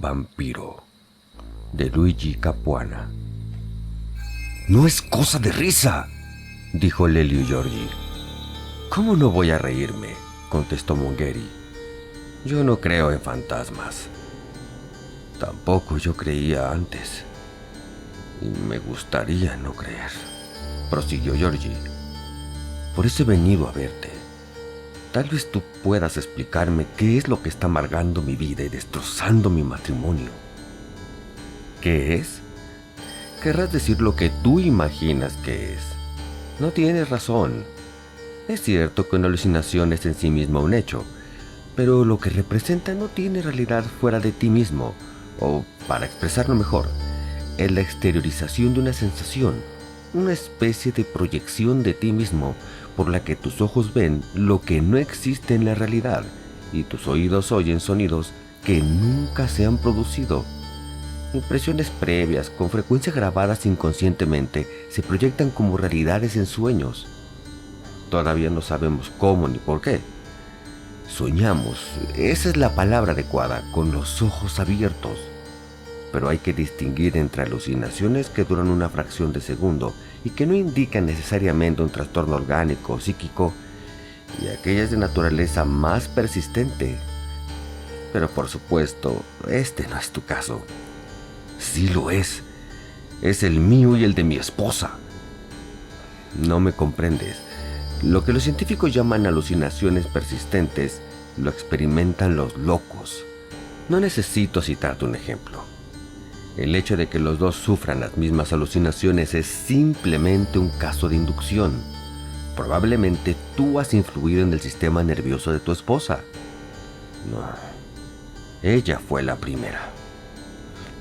vampiro, de Luigi Capuana. «No es cosa de risa», dijo Lelio Giorgi. «¿Cómo no voy a reírme?», contestó Mongeri. «Yo no creo en fantasmas. Tampoco yo creía antes. Y me gustaría no creer», prosiguió Giorgi. «Por eso he venido a verte. Tal vez tú puedas explicarme qué es lo que está amargando mi vida y destrozando mi matrimonio». «¿Qué es?», querrás decir lo que tú imaginas que es. No tienes razón. Es cierto que una alucinación es en sí misma un hecho, pero lo que representa no tiene realidad fuera de ti mismo, o, para expresarlo mejor, es la exteriorización de una sensación, una especie de proyección de ti mismo por la que tus ojos ven lo que no existe en la realidad y tus oídos oyen sonidos que nunca se han producido. Impresiones previas, con frecuencia grabadas inconscientemente, se proyectan como realidades en sueños. Todavía no sabemos cómo ni por qué. Soñamos, esa es la palabra adecuada, con los ojos abiertos. Pero hay que distinguir entre alucinaciones que duran una fracción de segundo y que no indican necesariamente un trastorno orgánico o psíquico, y aquellas de naturaleza más persistente. Pero por supuesto, este no es tu caso. Sí lo es. Es el mío y el de mi esposa. No me comprendes. Lo que los científicos llaman alucinaciones persistentes lo experimentan los locos. No necesito citarte un ejemplo. El hecho de que los dos sufran las mismas alucinaciones es simplemente un caso de inducción. Probablemente tú has influido en el sistema nervioso de tu esposa. No, ella fue la primera.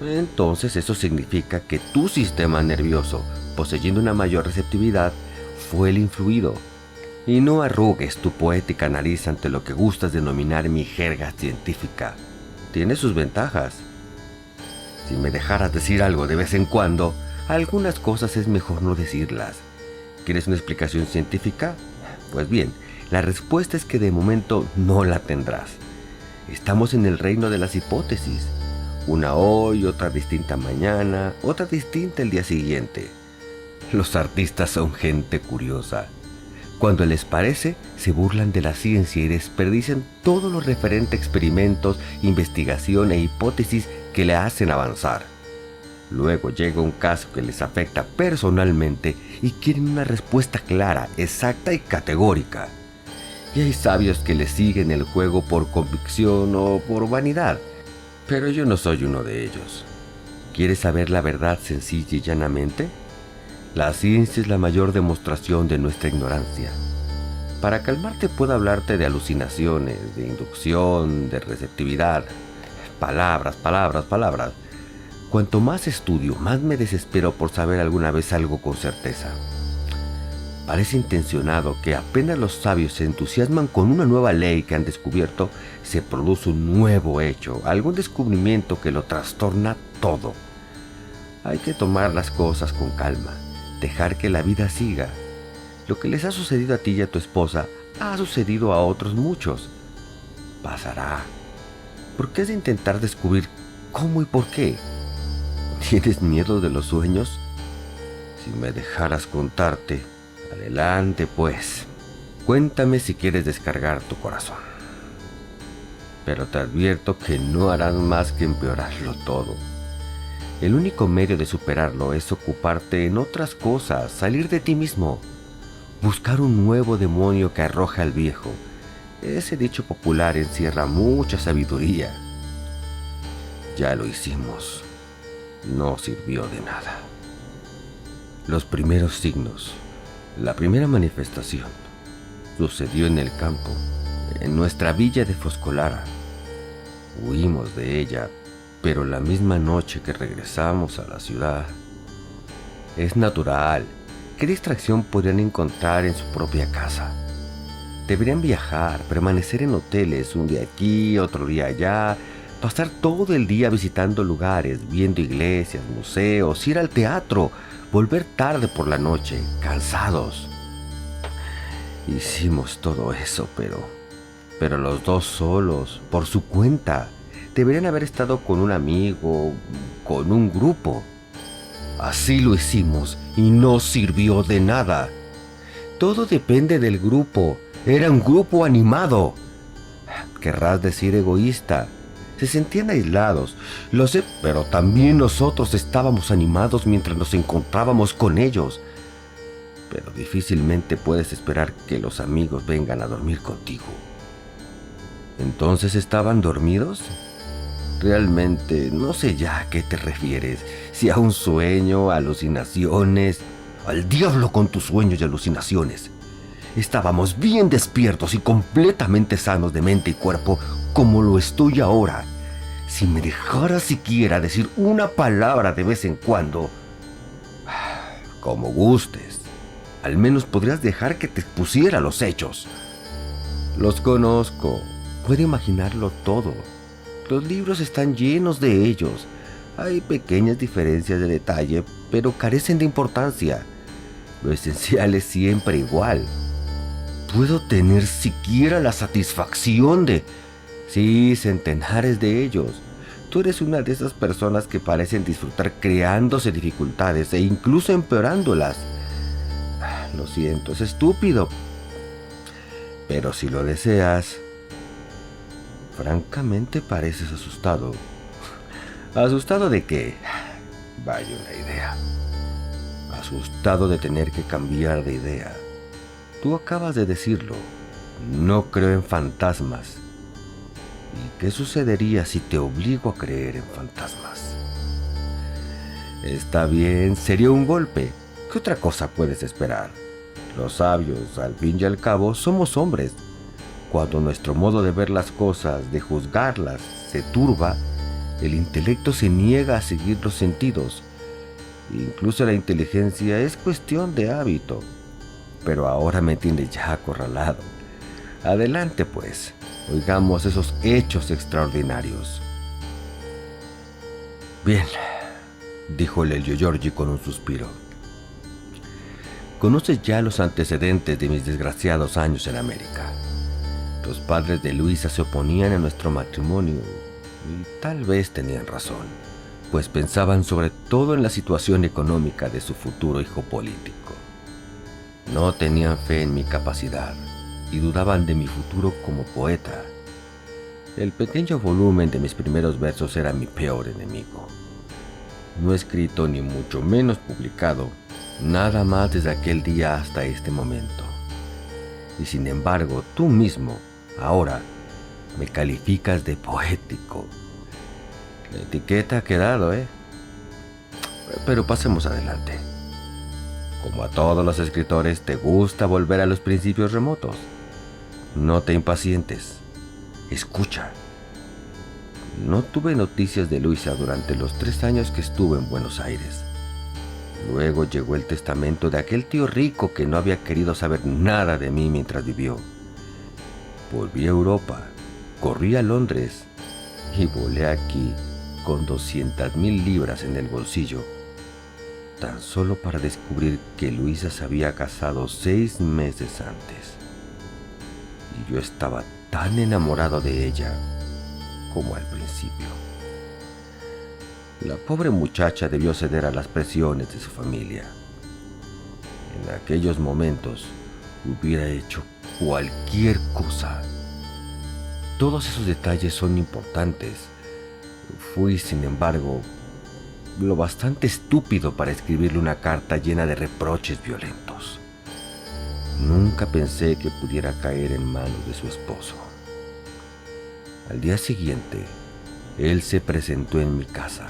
Entonces eso significa que tu sistema nervioso, poseyendo una mayor receptividad, fue el influido. Y no arrugues tu poética nariz ante lo que gustas denominar mi jerga científica. Tiene sus ventajas. Si me dejaras decir algo de vez en cuando, algunas cosas es mejor no decirlas. ¿Quieres una explicación científica? Pues bien, la respuesta es que de momento no la tendrás. Estamos en el reino de las hipótesis. Una hoy, otra distinta mañana, otra distinta el día siguiente. Los artistas son gente curiosa. Cuando les parece, se burlan de la ciencia y desperdician todo lo referente a experimentos, investigación e hipótesis que le hacen avanzar. Luego llega un caso que les afecta personalmente y quieren una respuesta clara, exacta y categórica. Y hay sabios que les siguen el juego por convicción o por vanidad. Pero yo no soy uno de ellos. ¿Quieres saber la verdad sencilla y llanamente? La ciencia es la mayor demostración de nuestra ignorancia. Para calmarte puedo hablarte de alucinaciones, de inducción, de receptividad. Palabras. Cuanto más estudio, más me desespero por saber alguna vez algo con certeza. Parece intencionado que apenas los sabios se entusiasman con una nueva ley que han descubierto, se produce un nuevo hecho, algún descubrimiento que lo trastorna todo. Hay que tomar las cosas con calma, dejar que la vida siga. Lo que les ha sucedido a ti y a tu esposa ha sucedido a otros muchos. Pasará. ¿Por qué has de intentar descubrir cómo y por qué? ¿Tienes miedo de los sueños? Si me dejaras contarte. Adelante, pues. Cuéntame si quieres descargar tu corazón. Pero te advierto que no harás más que empeorarlo todo. El único medio de superarlo es ocuparte en otras cosas, salir de ti mismo, buscar un nuevo demonio que arroja al viejo. Ese dicho popular encierra mucha sabiduría. Ya lo hicimos. No sirvió de nada. Los primeros signos, la primera manifestación, sucedió en el campo, en nuestra villa de Foscolara. Huimos de ella, pero la misma noche que regresamos a la ciudad. Es natural. ¿Qué distracción podrían encontrar en su propia casa? Deberían viajar, permanecer en hoteles, un día aquí, otro día allá, pasar todo el día visitando lugares, viendo iglesias, museos, ir al teatro, volver tarde por la noche, cansados. Hicimos todo eso, pero los dos solos, por su cuenta, Deberían haber estado con un amigo, con un grupo. Así lo hicimos y no sirvió de nada. Todo depende del grupo. Era un grupo animado. Querrás decir egoísta. Se sentían aislados, lo sé, pero también nosotros estábamos animados mientras nos encontrábamos con ellos. Pero difícilmente puedes esperar que los amigos vengan a dormir contigo. ¿Entonces estaban dormidos? Realmente no sé ya a qué te refieres, si a un sueño, alucinaciones. Al diablo con tus sueños y alucinaciones. Estábamos bien despiertos y completamente sanos de mente y cuerpo, como lo estoy ahora. Si me dejaras siquiera decir una palabra de vez en cuando, como gustes, al menos podrías dejar que te expusiera los hechos. Los conozco, puedo imaginarlo todo. Los libros están llenos de ellos. Hay pequeñas diferencias de detalle, pero carecen de importancia. Lo esencial es siempre igual. Puedo tener siquiera la satisfacción de... Sí, centenares de ellos. Tú eres una de esas personas que parecen disfrutar creándose dificultades e incluso empeorándolas. Lo siento, es estúpido. Pero si lo deseas... Francamente pareces asustado. ¿Asustado de qué? Vaya una idea. Asustado de tener que cambiar de idea. Tú acabas de decirlo. No creo en fantasmas. ¿Y qué sucedería si te obligo a creer en fantasmas? Está bien, sería un golpe. ¿Qué otra cosa puedes esperar? Los sabios, al fin y al cabo, somos hombres. Cuando nuestro modo de ver las cosas, de juzgarlas, se turba, el intelecto se niega a seguir los sentidos. Incluso la inteligencia es cuestión de hábito. Pero ahora me tienes ya acorralado. Adelante pues, oigamos esos hechos extraordinarios. Bien, dijo Lelio Giorgi con un suspiro. Conoces ya los antecedentes de mis desgraciados años en América. Los padres de Luisa se oponían a nuestro matrimonio y tal vez tenían razón, pues pensaban sobre todo en la situación económica de su futuro hijo político. No tenían fe en mi capacidad y dudaban de mi futuro como poeta. El pequeño volumen de mis primeros versos era mi peor enemigo. No he escrito ni mucho menos publicado nada más desde aquel día hasta este momento. Y sin embargo, tú mismo, ahora, me calificas de poético. La etiqueta ha quedado, ¿eh? Pero pasemos adelante. Como a todos los escritores, te gusta volver a los principios remotos. No te impacientes. Escucha. No tuve noticias de Luisa durante los 3 años que estuve en Buenos Aires. Luego llegó el testamento de aquel tío rico que no había querido saber nada de mí mientras vivió. Volví a Europa, corrí a Londres y volé aquí con 200.000 libras en el bolsillo, tan solo para descubrir que Luisa se había casado 6 meses antes. Y yo estaba tan enamorado de ella como al principio. La pobre muchacha debió ceder a las presiones de su familia. En aquellos momentos hubiera hecho cualquier cosa. Todos esos detalles son importantes. Fui, sin embargo, lo bastante estúpido para escribirle una carta llena de reproches violentos. Nunca pensé que pudiera caer en manos de su esposo. Al día siguiente, él se presentó en mi casa.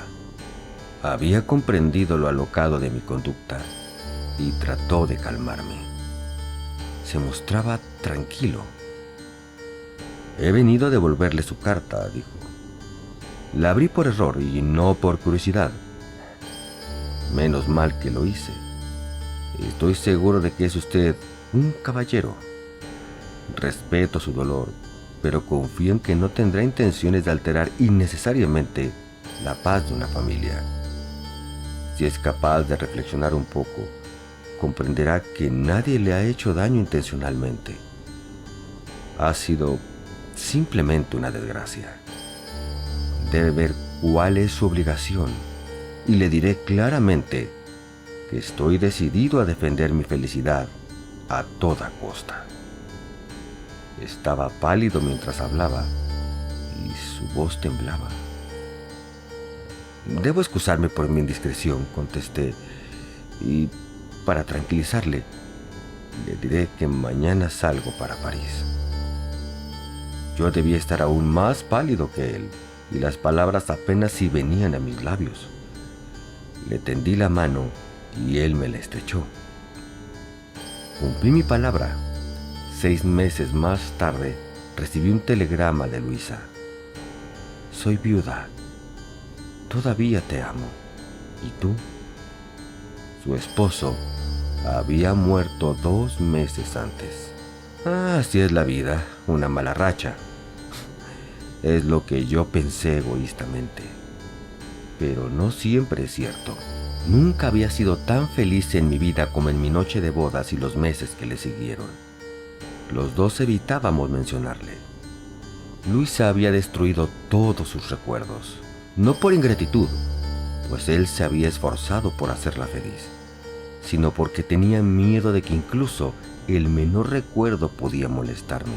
Había comprendido lo alocado de mi conducta y trató de calmarme. Se mostraba tranquilo. He venido a devolverle su carta, dijo. La abrí por error y no por curiosidad. Menos mal que lo hice. Estoy seguro de que es usted un caballero. Respeto su dolor, pero confío en que no tendrá intenciones de alterar innecesariamente la paz de una familia. Si es capaz de reflexionar un poco, comprenderá que nadie le ha hecho daño intencionalmente. Ha sido simplemente una desgracia. debe ver cuál es su obligación y le diré claramente que estoy decidido a defender mi felicidad a toda costa. Estaba pálido mientras hablaba y su voz temblaba. «Debo excusarme por mi indiscreción», contesté, «y para tranquilizarle, le diré que mañana salgo para París». Yo debía estar aún más pálido que él, y las palabras apenas si venían a mis labios. Le tendí la mano y él me la estrechó. Cumplí mi palabra. 6 meses más tarde recibí un telegrama de Luisa. «Soy viuda. Todavía te amo. ¿Y tú?» Su esposo había muerto 2 meses antes. Así es la vida, una mala racha. Es lo que yo pensé egoístamente. Pero no siempre es cierto. Nunca había sido tan feliz en mi vida como en mi noche de bodas y los meses que le siguieron. Los dos evitábamos mencionarle. Luisa había destruido todos sus recuerdos, no por ingratitud, pues él se había esforzado por hacerla feliz, sino porque tenía miedo de que incluso el menor recuerdo podía molestarme.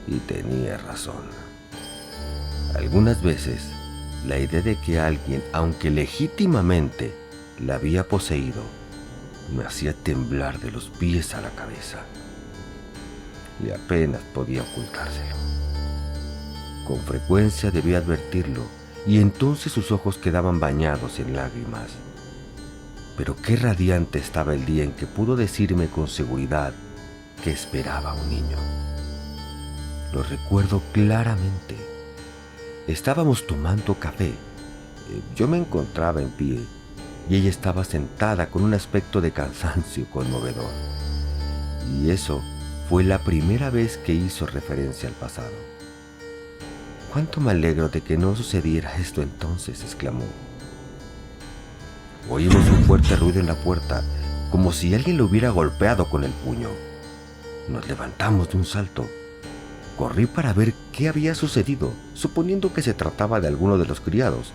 Y tenía razón. Algunas veces, la idea de que alguien, aunque legítimamente, la había poseído, me hacía temblar de los pies a la cabeza. Y apenas podía ocultárselo. Con frecuencia debía advertirlo, y entonces sus ojos quedaban bañados en lágrimas. Pero qué radiante estaba el día en que pudo decirme con seguridad que esperaba un niño. Lo recuerdo claramente. Estábamos tomando café. Yo me encontraba en pie y ella estaba sentada con un aspecto de cansancio conmovedor. Y eso fue la primera vez que hizo referencia al pasado. «¿Cuánto me alegro de que no sucediera esto entonces?», exclamó. Oímos un fuerte ruido en la puerta, como si alguien lo hubiera golpeado con el puño. Nos levantamos de un salto. Corrí para ver qué había sucedido, suponiendo que se trataba de alguno de los criados,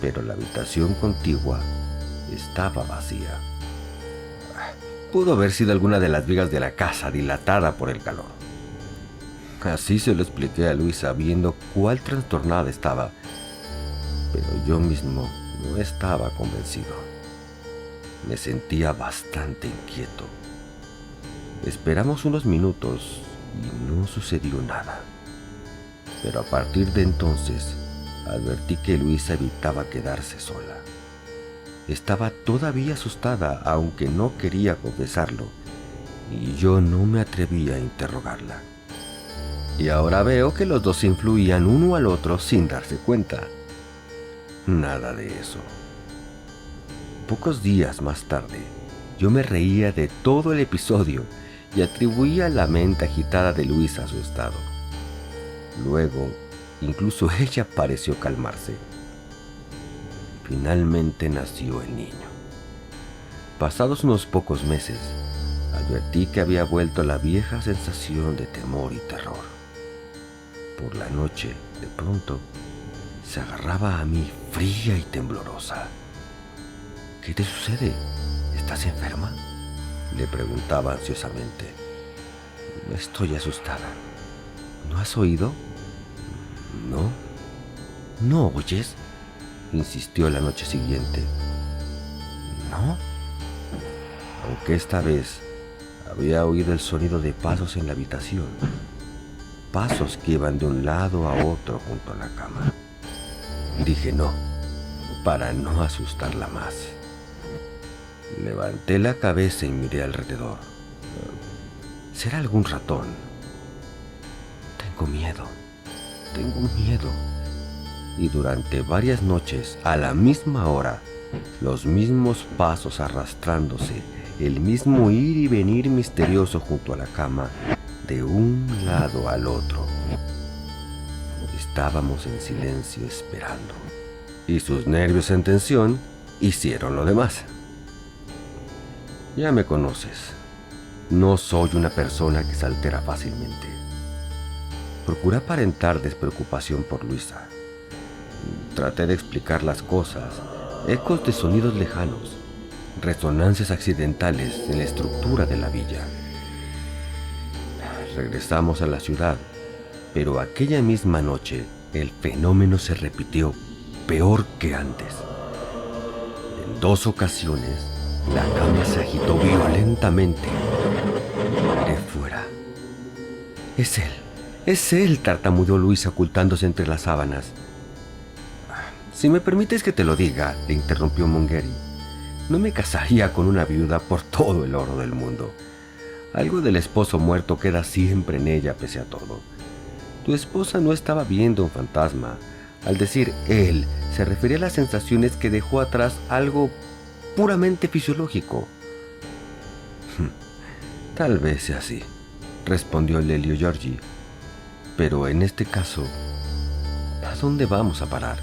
pero la habitación contigua estaba vacía. Pudo haber sido alguna de las vigas de la casa dilatada por el calor. Así se lo expliqué a Luisa, viendo cuál trastornada estaba, pero yo mismo no estaba convencido. Me sentía bastante inquieto. Esperamos unos minutos y no sucedió nada. Pero a partir de entonces, advertí que Luisa evitaba quedarse sola. Estaba todavía asustada, aunque no quería confesarlo, y yo no me atrevía a interrogarla. Y ahora veo que los dos influían uno al otro sin darse cuenta. Nada de eso. Pocos días más tarde, yo me reía de todo el episodio y atribuía la mente agitada de Luisa a su estado. Luego, incluso ella pareció calmarse. Finalmente nació el niño. Pasados unos pocos meses, advertí que había vuelto la vieja sensación de temor y terror. Por la noche, de pronto, se agarraba a mí fría y temblorosa. «¿Qué te sucede? ¿Estás enferma?», le preguntaba ansiosamente. «Estoy asustada». «¿No has oído?». «No». «¿No oyes?», insistió la noche siguiente. «¿No?». Aunque esta vez había oído el sonido de pasos en la habitación, pasos que iban de un lado a otro junto a la cama. Dije no, para no asustarla más. Levanté la cabeza y miré alrededor. ¿Será algún ratón? Tengo miedo. Y durante varias noches, a la misma hora, los mismos pasos arrastrándose, el mismo ir y venir misterioso junto a la cama, de un lado al otro. Estábamos en silencio esperando, y sus nervios en tensión hicieron lo demás. Ya me conoces. No soy una persona que se altera fácilmente. Procuré aparentar despreocupación por Luisa, Traté de explicar las cosas, ecos de sonidos lejanos, resonancias accidentales en la estructura de la villa. Regresamos a la ciudad, pero aquella misma noche el fenómeno se repitió peor que antes. En 2 ocasiones, la cama se agitó violentamente. Miré fuera. Es él, tartamudeó Luisa ocultándose entre las sábanas. Si me permites que te lo diga, le interrumpió Mongeri, no me casaría con una viuda por todo el oro del mundo. Algo del esposo muerto queda siempre en ella pese a todo. Tu esposa no estaba viendo un fantasma. Al decir él, se refería a las sensaciones que dejó atrás algo puramente fisiológico. Tal vez sea así, respondió Lelio Giorgi. Pero en este caso, ¿a dónde vamos a parar?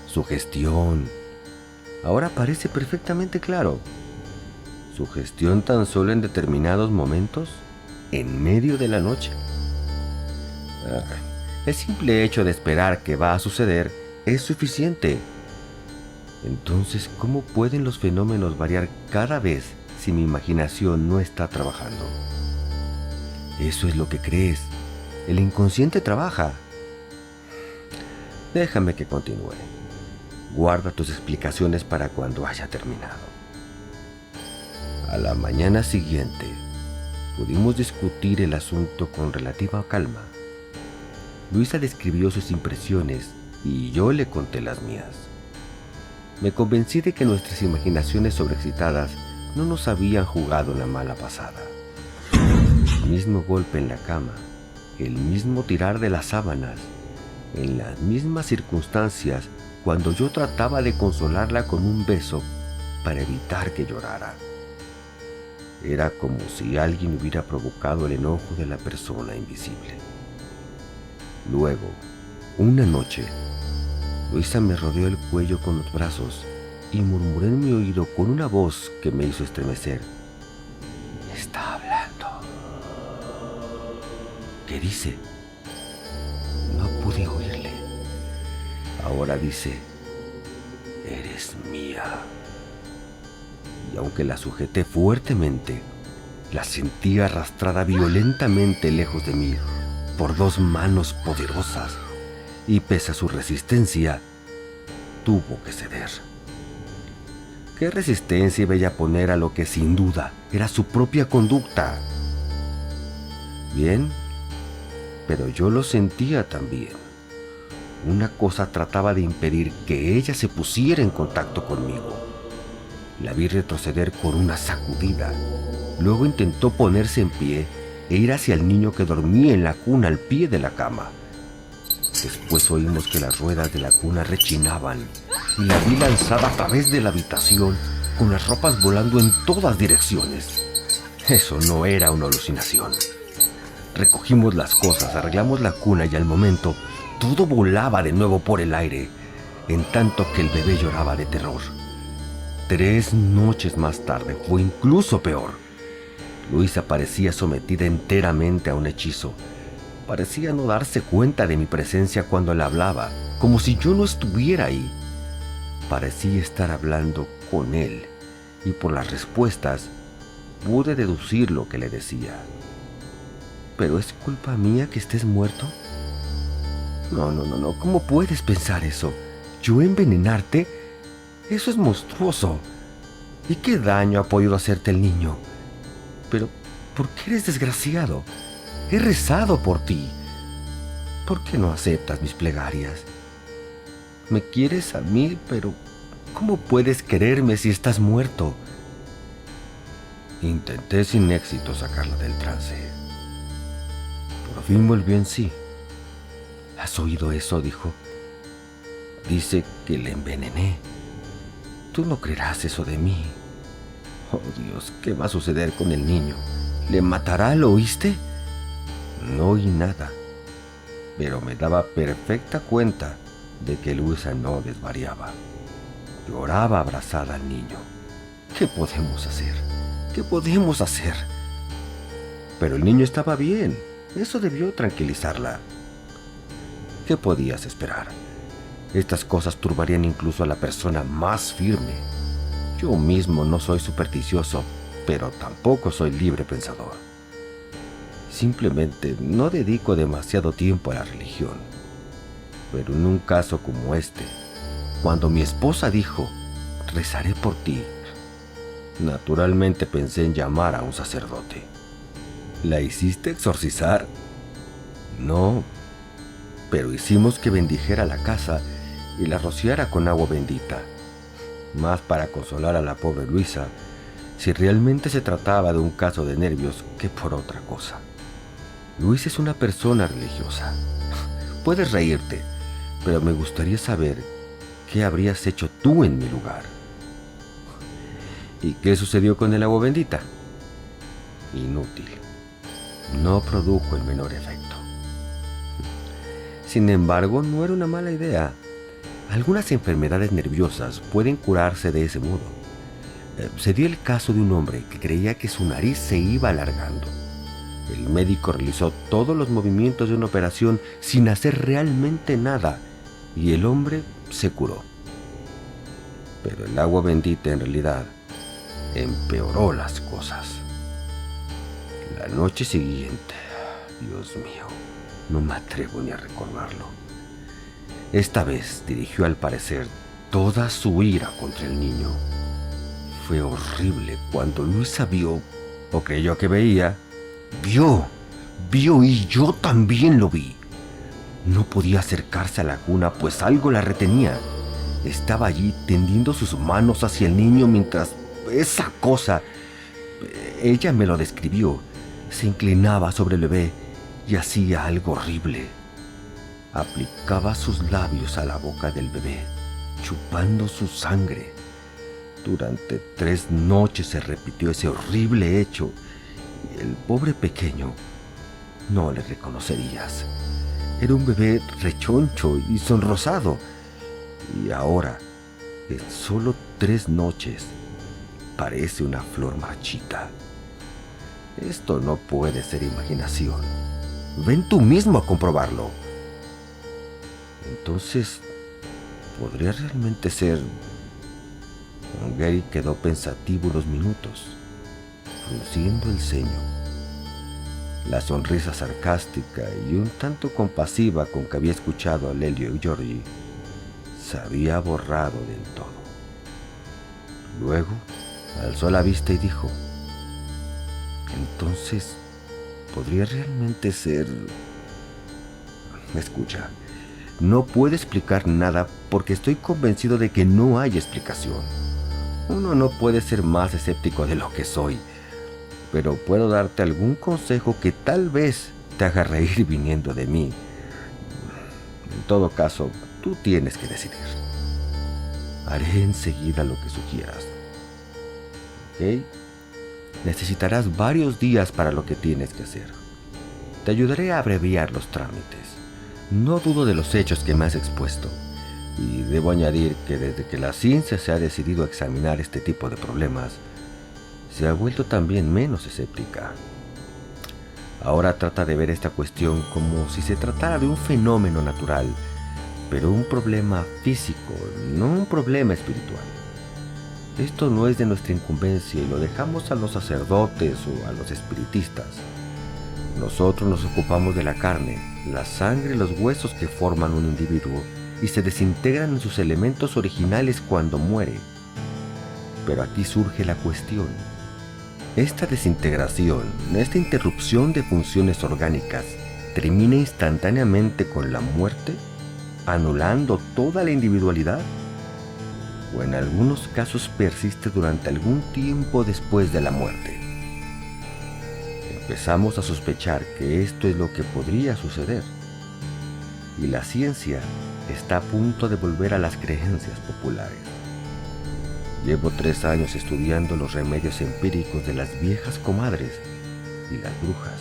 Sugestión. Ahora parece perfectamente claro. Sugestión tan solo en determinados momentos, en medio de la noche. El simple hecho de esperar que va a suceder es suficiente. Entonces, ¿cómo pueden los fenómenos variar cada vez si mi imaginación no está trabajando? Eso es lo que crees. El inconsciente trabaja. Déjame que continúe. Guarda tus explicaciones para cuando haya terminado. A la mañana siguiente, pudimos discutir el asunto con relativa calma. Luisa describió sus impresiones y yo le conté las mías. Me convencí de que nuestras imaginaciones sobreexcitadas no nos habían jugado una mala pasada. El mismo golpe en la cama, el mismo tirar de las sábanas, en las mismas circunstancias cuando yo trataba de consolarla con un beso para evitar que llorara. Era como si alguien hubiera provocado el enojo de la persona invisible. Luego, una noche, Luisa me rodeó el cuello con los brazos y murmuró en mi oído con una voz que me hizo estremecer. Está hablando. ¿Qué dice? No pude oírle. Ahora dice, eres mía. Y aunque la sujeté fuertemente, la sentí arrastrada violentamente lejos de mí por 2 manos poderosas, y pese a su resistencia, tuvo que ceder. ¿Qué resistencia iba ella a poner a lo que sin duda era su propia conducta? Bien, pero yo lo sentía también. Una cosa trataba de impedir que ella se pusiera en contacto conmigo. La vi retroceder con una sacudida. Luego intentó ponerse en pie e ir hacia el niño que dormía en la cuna al pie de la cama. Después oímos que las ruedas de la cuna rechinaban y la vi lanzada a través de la habitación con las ropas volando en todas direcciones. Eso no era una alucinación. Recogimos las cosas, arreglamos la cuna y al momento todo volaba de nuevo por el aire, en tanto que el bebé lloraba de terror. 3 noches más tarde fue incluso peor. Luisa parecía sometida enteramente a un hechizo. Parecía no darse cuenta de mi presencia cuando le hablaba, como si yo no estuviera ahí. Parecía estar hablando con él, y por las respuestas pude deducir lo que le decía. ¿Pero es culpa mía que estés muerto? No, ¿cómo puedes pensar eso? ¿Yo envenenarte? Eso es monstruoso. ¿Y qué daño ha podido hacerte el niño? Pero, ¿por qué eres desgraciado? He rezado por ti. ¿Por qué no aceptas mis plegarias? Me quieres a mí, pero ¿cómo puedes quererme si estás muerto? Intenté sin éxito sacarla del trance. Por fin volvió en sí. ¿Has oído eso?, dijo. Dice que le envenené. Tú no creerás eso de mí. Oh, Dios, ¿qué va a suceder con el niño? ¿Le matará, lo oíste? No oí nada, pero me daba perfecta cuenta de que Luisa no desvariaba. Lloraba abrazada al niño. ¿Qué podemos hacer? ¿Qué podemos hacer? Pero el niño estaba bien. Eso debió tranquilizarla. ¿Qué podías esperar? Estas cosas turbarían incluso a la persona más firme. Yo mismo no soy supersticioso, pero tampoco soy libre pensador. Simplemente no dedico demasiado tiempo a la religión. Pero en un caso como este, cuando mi esposa dijo, rezaré por ti, naturalmente pensé en llamar a un sacerdote. ¿La hiciste exorcizar? No, pero hicimos que bendijera la casa y la rociara con agua bendita, más para consolar a la pobre Luisa, si realmente se trataba de un caso de nervios que por otra cosa. Luisa es una persona religiosa. Puedes reírte, pero me gustaría saber qué habrías hecho tú en mi lugar. ¿Y qué sucedió con el agua bendita? Inútil. No produjo el menor efecto. Sin embargo, no era una mala idea. Algunas enfermedades nerviosas pueden curarse de ese modo. Se dio el caso de un hombre que creía que su nariz se iba alargando. El médico realizó todos los movimientos de una operación sin hacer realmente nada y el hombre se curó. Pero el agua bendita en realidad empeoró las cosas. La noche siguiente, Dios mío, no me atrevo ni a recordarlo. Esta vez dirigió al parecer toda su ira contra el niño. Fue horrible cuando Luisa vio, o creyó que veía, vio y yo también lo vi. No podía acercarse a la cuna pues algo la retenía. Estaba allí tendiendo sus manos hacia el niño mientras esa cosa, ella me lo describió, se inclinaba sobre el bebé y hacía algo horrible. Aplicaba sus labios a la boca del bebé, chupando su sangre. Durante 3 noches se repitió ese horrible hecho y el pobre pequeño no le reconocerías. Era un bebé rechoncho y sonrosado. Y ahora, en solo 3 noches, parece una flor marchita. Esto no puede ser imaginación. Ven tú mismo a comprobarlo. Entonces, ¿podría realmente ser? Gary quedó pensativo unos minutos, frunciendo el ceño. La sonrisa sarcástica y un tanto compasiva con que había escuchado a Lelio y Georgie se había borrado del todo. Luego alzó la vista y dijo: entonces, ¿podría realmente ser? Escucha, no puedo explicar nada porque estoy convencido de que no hay explicación. Uno no puede ser más escéptico de lo que soy, pero puedo darte algún consejo que tal vez te haga reír viniendo de mí. En todo caso, tú tienes que decidir. Haré enseguida lo que sugieras. ¿Ok? Necesitarás varios días para lo que tienes que hacer. Te ayudaré a abreviar los trámites. No dudo de los hechos que me has expuesto. Y debo añadir que desde que la ciencia se ha decidido a examinar este tipo de problemas, se ha vuelto también menos escéptica. Ahora trata de ver esta cuestión como si se tratara de un fenómeno natural, pero un problema físico, no un problema espiritual. Esto no es de nuestra incumbencia y lo dejamos a los sacerdotes o a los espiritistas. Nosotros nos ocupamos de la carne, la sangre y los huesos que forman un individuo y se desintegran en sus elementos originales cuando muere. Pero aquí surge la cuestión. Esta desintegración, esta interrupción de funciones orgánicas, ¿termina instantáneamente con la muerte, anulando toda la individualidad? ¿O en algunos casos persiste durante algún tiempo después de la muerte? Empezamos a sospechar que esto es lo que podría suceder. Y la ciencia está a punto de volver a las creencias populares. Llevo 3 años estudiando los remedios empíricos de las viejas comadres y las brujas.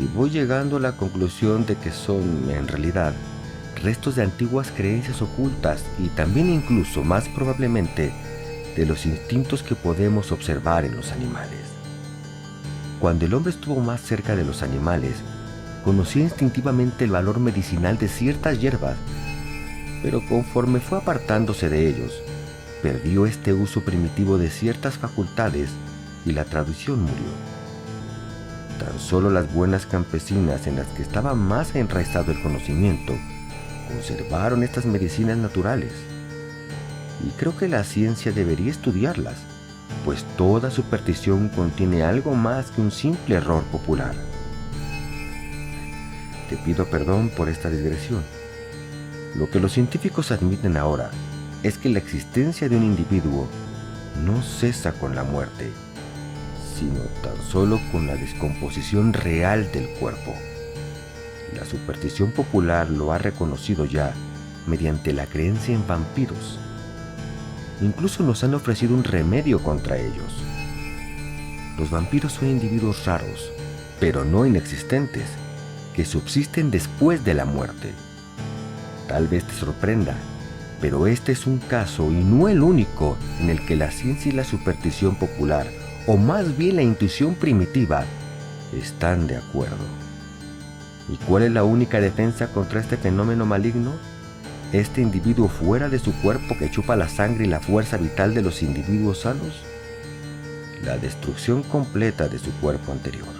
Y voy llegando a la conclusión de que son, en realidad, restos de antiguas creencias ocultas y también incluso más probablemente de los instintos que podemos observar en los animales. Cuando el hombre estuvo más cerca de los animales, conocía instintivamente el valor medicinal de ciertas hierbas, pero conforme fue apartándose de ellos, perdió este uso primitivo de ciertas facultades y la tradición murió. Tan solo las buenas campesinas en las que estaba más enraizado el conocimiento conservaron estas medicinas naturales. Y creo que la ciencia debería estudiarlas, pues toda superstición contiene algo más que un simple error popular. Te pido perdón por esta digresión. Lo que los científicos admiten ahora es que la existencia de un individuo no cesa con la muerte, sino tan solo con la descomposición real del cuerpo. La superstición popular lo ha reconocido ya mediante la creencia en vampiros. Incluso nos han ofrecido un remedio contra ellos. Los vampiros son individuos raros, pero no inexistentes, que subsisten después de la muerte. Tal vez te sorprenda, pero este es un caso y no el único en el que la ciencia y la superstición popular, o más bien la intuición primitiva, están de acuerdo. ¿Y cuál es la única defensa contra este fenómeno maligno? Este individuo fuera de su cuerpo que chupa la sangre y la fuerza vital de los individuos sanos. La destrucción completa de su cuerpo anterior.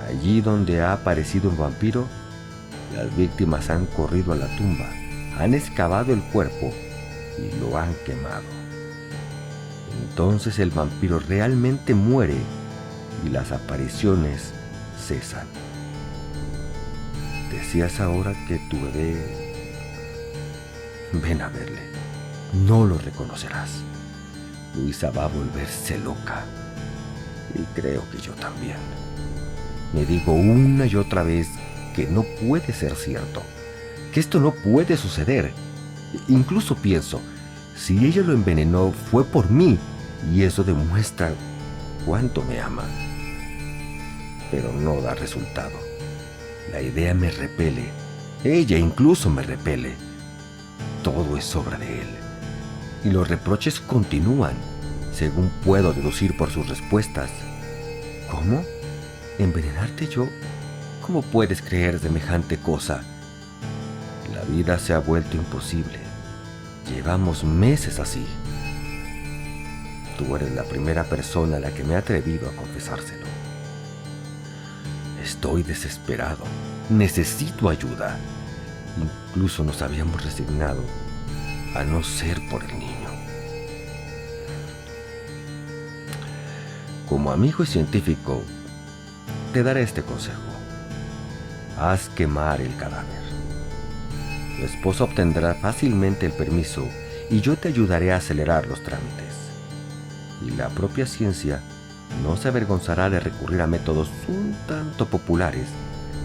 Allí donde ha aparecido un vampiro, las víctimas han corrido a la tumba, han excavado el cuerpo y lo han quemado. Entonces el vampiro realmente muere y las apariciones cesan. Decías ahora que tu bebé... Ven a verle. No lo reconocerás. Luisa va a volverse loca. Y creo que yo también. Me digo una y otra vez que no puede ser cierto, que esto no puede suceder. Incluso pienso, si ella lo envenenó fue por mí, y eso demuestra cuánto me ama. Pero no da resultado. La idea me repele. Ella incluso me repele. Todo es obra de él. Y los reproches continúan, según puedo deducir por sus respuestas. ¿Cómo? ¿Envenenarte yo? ¿Cómo puedes creer semejante cosa? La vida se ha vuelto imposible. Llevamos meses así. Tú eres la primera persona a la que me he atrevido a confesárselo. Estoy desesperado. Necesito ayuda. Incluso nos habíamos resignado a no ser por el niño. Como amigo y científico, te daré este consejo. Haz quemar el cadáver. Tu esposa obtendrá fácilmente el permiso y yo te ayudaré a acelerar los trámites. Y la propia ciencia no se avergonzará de recurrir a métodos un tanto populares,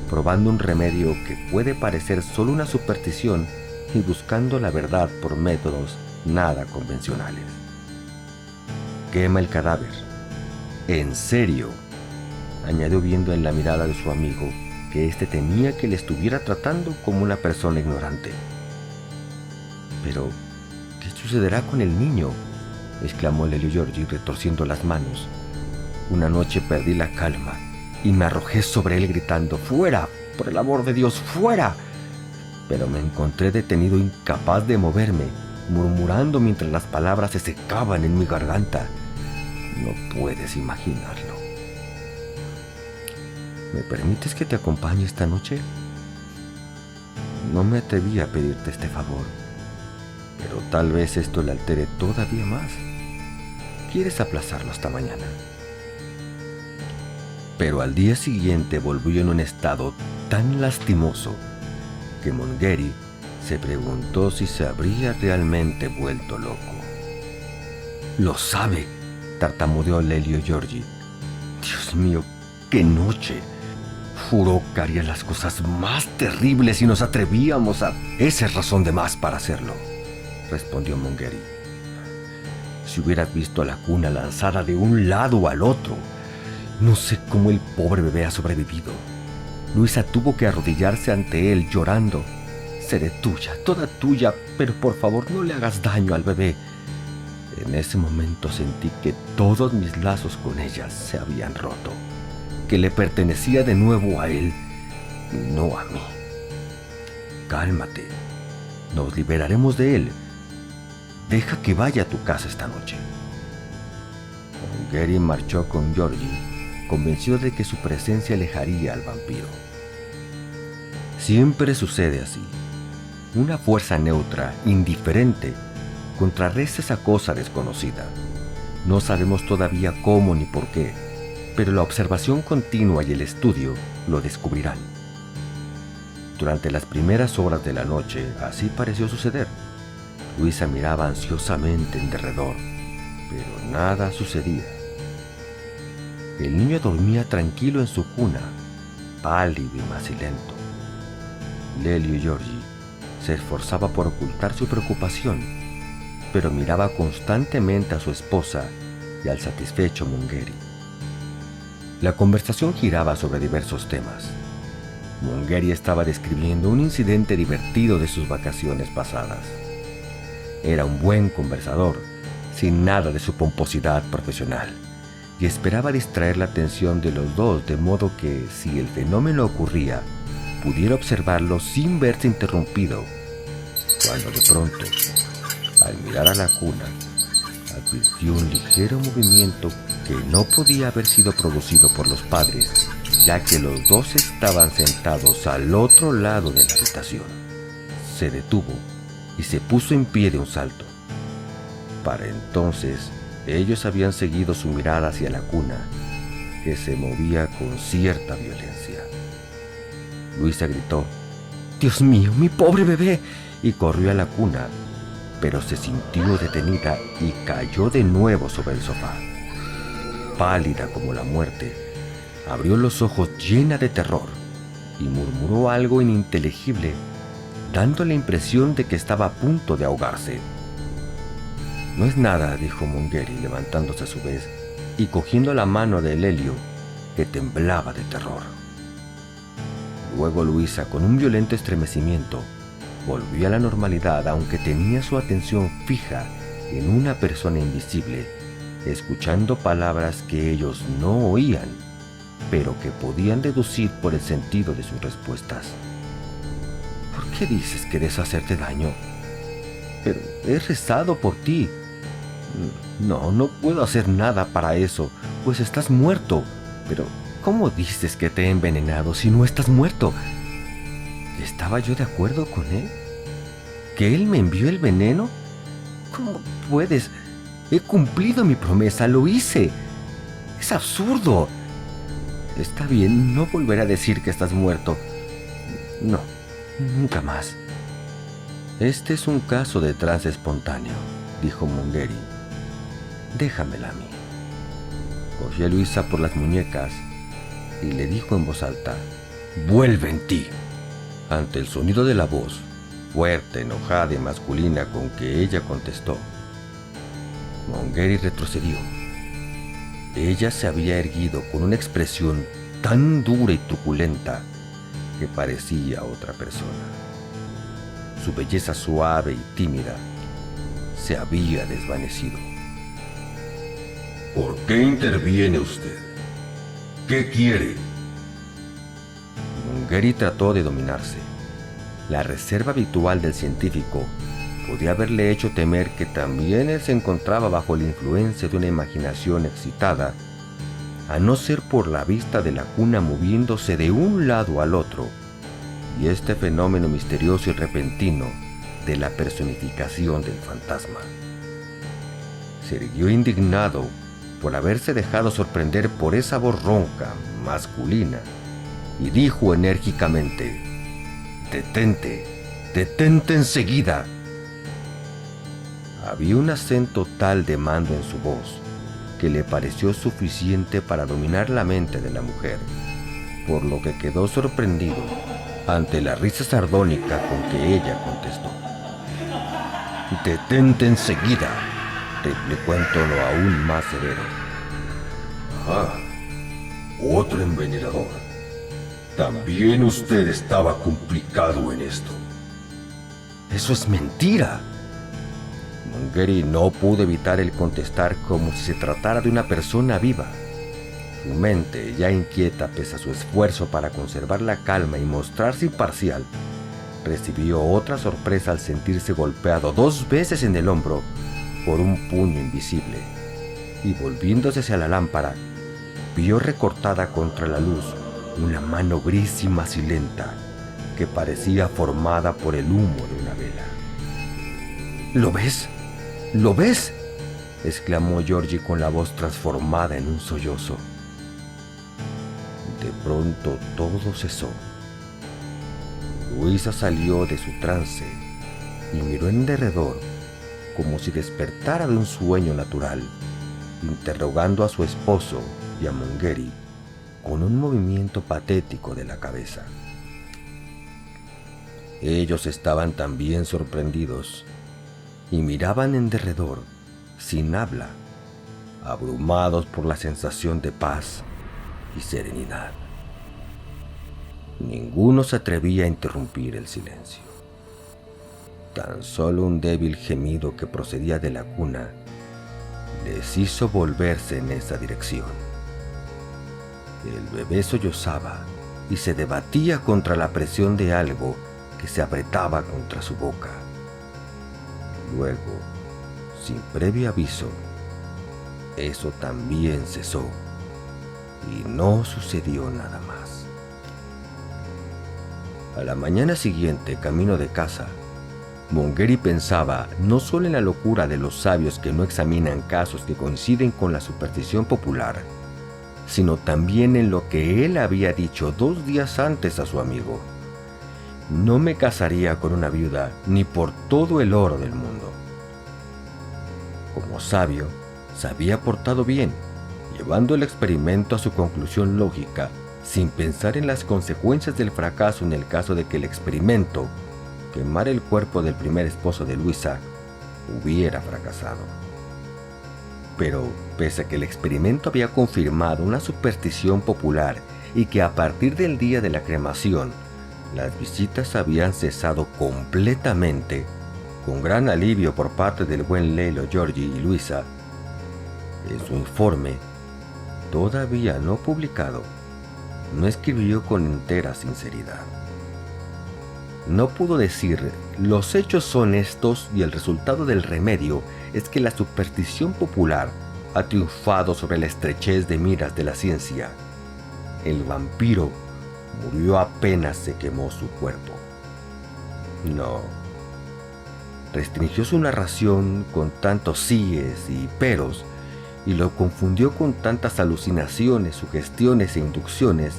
probando un remedio que puede parecer solo una superstición y buscando la verdad por métodos nada convencionales. Quema el cadáver. ¿En serio?, añadió viendo en la mirada de su amigo que éste temía que le estuviera tratando como una persona ignorante. «Pero, ¿qué sucederá con el niño?», exclamó Lelio Giorgi retorciendo las manos. «Una noche perdí la calma y me arrojé sobre él gritando, ¡fuera! ¡Por el amor de Dios, fuera!». Pero me encontré detenido, incapaz de moverme, murmurando mientras las palabras se secaban en mi garganta. No puedes imaginarlo. ¿Me permites que te acompañe esta noche? No me atreví a pedirte este favor, pero tal vez esto le altere todavía más. ¿Quieres aplazarlo hasta mañana? Pero al día siguiente volvió en un estado tan lastimoso que Mongeri se preguntó si se habría realmente vuelto loco. «Lo sabe», tartamudeó Lelio Giorgi. «Dios mío, qué noche. Juró que haría las cosas más terribles y nos atrevíamos a...». «Esa es razón de más para hacerlo», respondió Mongeri. «Si hubieras visto a la cuna lanzada de un lado al otro, no sé cómo el pobre bebé ha sobrevivido. Luisa tuvo que arrodillarse ante él llorando. Seré tuya, toda tuya, pero por favor no le hagas daño al bebé». En ese momento sentí que todos mis lazos con ella se habían roto, que le pertenecía de nuevo a él, no a mí. «Cálmate. Nos liberaremos de él. Deja que vaya a tu casa esta noche. Gary marchó con Georgie, convencido de que su presencia alejaría al vampiro. Siempre sucede así. Una fuerza neutra, indiferente, contrarresta esa cosa desconocida. No sabemos todavía cómo ni por qué, pero la observación continua y el estudio lo descubrirán. Durante las primeras horas de la noche, así pareció suceder. Luisa miraba ansiosamente en derredor, pero nada sucedía. El niño dormía tranquilo en su cuna, pálido y macilento. Lelio y Georgie se esforzaba por ocultar su preocupación, pero miraba constantemente a su esposa y al satisfecho Mungeri. La conversación giraba sobre diversos temas. Mungeri estaba describiendo un incidente divertido de sus vacaciones pasadas. Era un buen conversador, sin nada de su pomposidad profesional, y esperaba distraer la atención de los dos de modo que, si el fenómeno ocurría, pudiera observarlo sin verse interrumpido, cuando de pronto, al mirar a la cuna, advirtió un ligero movimiento que no podía haber sido producido por los padres, ya que los dos estaban sentados al otro lado de la habitación. Se detuvo y se puso en pie de un salto. Para entonces, ellos habían seguido su mirada hacia la cuna, que se movía con cierta violencia. Luisa gritó: «¡Dios mío, mi pobre bebé!», y corrió a la cuna, pero se sintió detenida y cayó de nuevo sobre el sofá. Pálida como la muerte, abrió los ojos llena de terror y murmuró algo ininteligible, dando la impresión de que estaba a punto de ahogarse. «No es nada», dijo Mungeri, levantándose a su vez y cogiendo la mano de Lelio, que temblaba de terror. Luego Luisa, con un violento estremecimiento, volvió a la normalidad, aunque tenía su atención fija en una persona invisible, escuchando palabras que ellos no oían, pero que podían deducir por el sentido de sus respuestas. «¿Por qué dices que querés hacerte daño? Pero he rezado por ti». No puedo hacer nada para eso, pues estás muerto. Pero, ¿cómo dices que te he envenenado si no estás muerto? ¿Estaba yo de acuerdo con él? ¿Que él me envió el veneno? ¿Cómo puedes? He cumplido mi promesa, lo hice. Es absurdo. Está bien, no volveré a decir que estás muerto. No, nunca más. Este es un caso de trance espontáneo, dijo Mungeri. Déjamela a mí. Cogió a Luisa por las muñecas y le dijo en voz alta: «Vuelve en ti». Ante el sonido de la voz, fuerte, enojada y masculina con que ella contestó, Mungeri retrocedió. Ella se había erguido con una expresión tan dura y truculenta que parecía otra persona. Su belleza suave y tímida se había desvanecido. ¿Por qué interviene usted? ¿Qué quiere? Mungeri trató de dominarse. La reserva habitual del científico podía haberle hecho temer que también él se encontraba bajo la influencia de una imaginación excitada, a no ser por la vista de la cuna moviéndose de un lado al otro, y este fenómeno misterioso y repentino de la personificación del fantasma. Se irguió indignado por haberse dejado sorprender por esa voz ronca, masculina, y dijo enérgicamente: «Detente, detente enseguida». Había un acento tal de mando en su voz que le pareció suficiente para dominar la mente de la mujer, por lo que quedó sorprendido ante la risa sardónica con que ella contestó. «Detente enseguida», replicó en tono aún más severo. «Ah, otro envenenador. También usted estaba complicado en esto». «Eso es mentira». Mungeri no pudo evitar el contestar como si se tratara de una persona viva. Su mente, ya inquieta pese a su esfuerzo para conservar la calma y mostrarse imparcial, recibió otra sorpresa al sentirse golpeado 2 veces en el hombro por un puño invisible, y volviéndose hacia la lámpara, vio recortada contra la luz una mano gris y macilenta que parecía formada por el humo de una vela. ¿Lo ves? ¿Lo ves?, exclamó Georgie con la voz transformada en un sollozo. De pronto todo cesó. Luisa salió de su trance y miró en derredor como si despertara de un sueño natural, interrogando a su esposo y a Mongeri con un movimiento patético de la cabeza. Ellos estaban también sorprendidos y miraban en derredor sin habla, abrumados por la sensación de paz y serenidad. Ninguno se atrevía a interrumpir el silencio. Tan solo un débil gemido que procedía de la cuna les hizo volverse en esa dirección. El bebé sollozaba y se debatía contra la presión de algo que se apretaba contra su boca. Luego, sin previo aviso, eso también cesó y no sucedió nada más. A la mañana siguiente, camino de casa, Mongeri pensaba no solo en la locura de los sabios que no examinan casos que coinciden con la superstición popular, sino también en lo que él había dicho 2 días antes a su amigo: no me casaría con una viuda ni por todo el oro del mundo. Como sabio, se había portado bien, llevando el experimento a su conclusión lógica, sin pensar en las consecuencias del fracaso en el caso de que el experimento, quemar el cuerpo del primer esposo de Luisa, hubiera fracasado. Pero, pese a que el experimento había confirmado una superstición popular y que a partir del día de la cremación, las visitas habían cesado completamente, con gran alivio por parte del buen Lelio, Georgie y Luisa, en su informe, todavía no publicado, no escribió con entera sinceridad. No pudo decir: los hechos son estos y el resultado del remedio es que la superstición popular ha triunfado sobre la estrechez de miras de la ciencia. El vampiro murió apenas se quemó su cuerpo. No. Restringió su narración con tantos síes y peros y lo confundió con tantas alucinaciones, sugestiones e inducciones,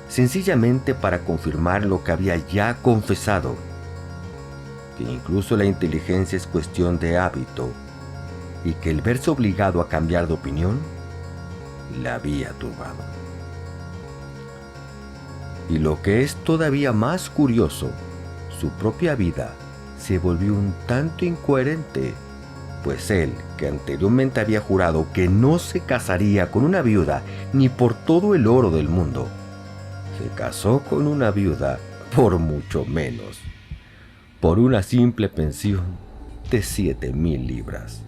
sencillamente para confirmar lo que había ya confesado, que incluso la inteligencia es cuestión de hábito y que el verse obligado a cambiar de opinión le había turbado. Y lo que es todavía más curioso, su propia vida se volvió un tanto incoherente, pues él, que anteriormente había jurado que no se casaría con una viuda ni por todo el oro del mundo, se casó con una viuda por mucho menos, por una simple pensión de 7,000 libras.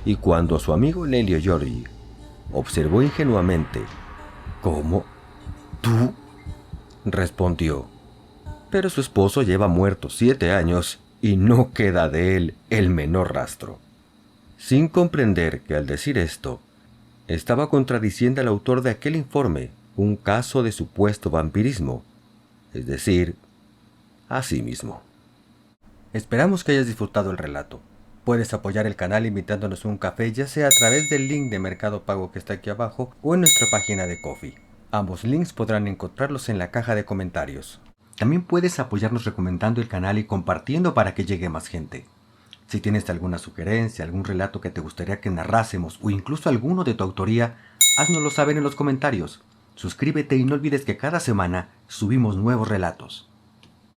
Y cuando su amigo Lelio Georgie observó ingenuamente: ¿cómo? ¿Tú? Respondió: pero su esposo lleva muerto 7 años y no queda de él el menor rastro. Sin comprender que al decir esto, estaba contradiciendo al autor de aquel informe un caso de supuesto vampirismo, es decir, a sí mismo. Esperamos que hayas disfrutado el relato. Puedes apoyar el canal invitándonos un café, ya sea a través del link de Mercado Pago que está aquí abajo o en nuestra página de Ko-fi. Ambos links podrán encontrarlos en la caja de comentarios. También puedes apoyarnos recomendando el canal y compartiendo para que llegue más gente. Si tienes alguna sugerencia, algún relato que te gustaría que narrásemos o incluso alguno de tu autoría, háznoslo saber en los comentarios. Suscríbete y no olvides que cada semana subimos nuevos relatos.